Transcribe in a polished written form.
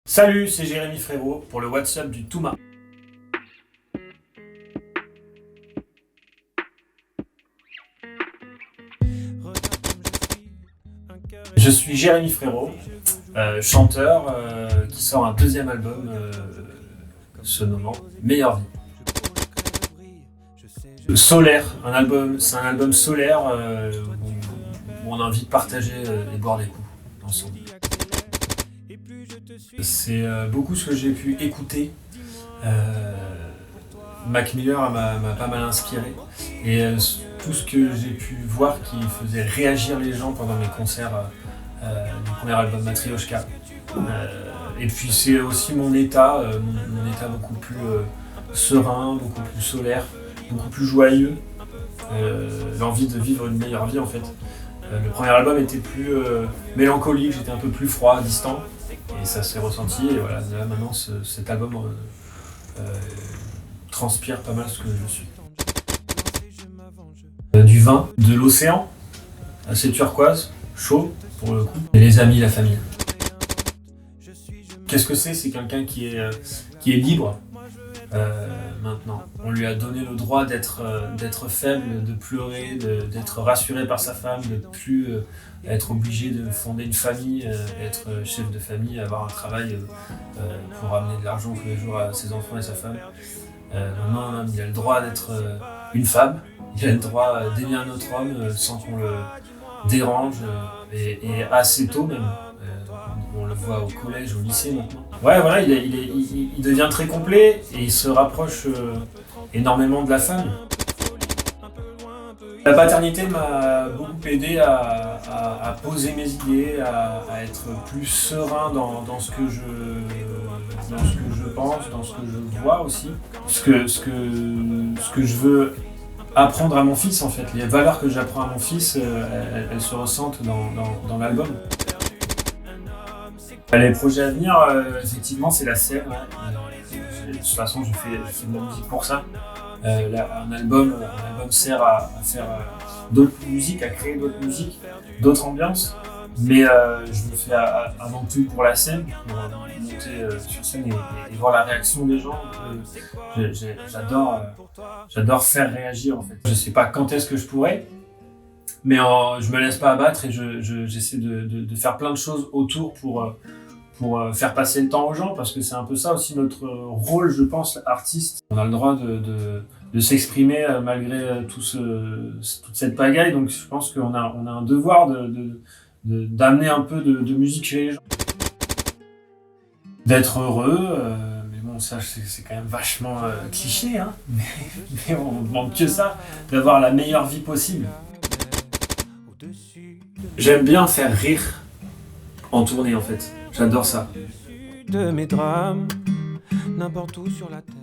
Salut, c'est Jérémy Frérot pour le WhatsApp du Touma. Je suis Jérémy Frérot, chanteur qui sort un deuxième album se nommant Meilleure Vie. Solaire, c'est un album solaire où on a envie de partager et boire des coups ensemble. C'est beaucoup ce que j'ai pu écouter. Mac Miller m'a pas mal inspiré et tout ce que j'ai pu voir qui faisait réagir les gens pendant mes concerts du premier album Matryoshka. Et puis c'est aussi mon état beaucoup plus serein, beaucoup plus solaire, beaucoup plus joyeux, l'envie de vivre une meilleure vie en fait. Le premier album était plus mélancolique, j'étais un peu plus froid, distant, et ça s'est ressenti. Et voilà, là maintenant cet album transpire pas mal ce que je suis. Du vin, de l'océan, assez turquoise, chaud pour le coup, et les amis, la famille. Qu'est-ce que c'est? C'est quelqu'un qui est libre. Maintenant, on lui a donné le droit d'être faible, de pleurer, d'être rassuré par sa femme, de ne plus être obligé de fonder une famille, être chef de famille, avoir un travail pour ramener de l'argent tous les jours à ses enfants et sa femme. Maintenant, il a le droit d'être une femme, il a le droit d'aimer un autre homme sans qu'on le dérange, et assez tôt même. On le voit au collège, au lycée maintenant. Ouais, voilà, il devient très complet et il se rapproche énormément de la femme. La paternité m'a beaucoup aidé à poser mes idées, à être plus serein dans ce que je pense, dans ce que je vois aussi. Ce que je veux apprendre à mon fils en fait. Les valeurs que j'apprends à mon fils, elles se ressentent dans l'album. Les projets à venir, effectivement, c'est la scène. De toute façon, je fais de la musique pour ça. Un album sert à faire d'autres musiques, à créer d'autres musiques, d'autres ambiances. Mais je le fais avant tout pour la scène, pour monter sur scène et voir la réaction des gens. J'adore faire réagir en fait. Je sais pas quand est-ce que je pourrais, mais je me laisse pas abattre et j'essaie de faire plein de choses autour pour faire passer le temps aux gens, parce que c'est un peu ça aussi notre rôle, je pense, artiste. On a le droit de s'exprimer malgré toute cette pagaille, donc je pense qu'on a un devoir d'amener un peu de musique chez les gens. D'être heureux, mais bon, ça c'est quand même vachement cliché, hein, mais on ne demande que ça, d'avoir la meilleure vie possible. J'aime bien faire rire en tournée en fait, j'adore ça. De mes drames, n'importe où sur la terre.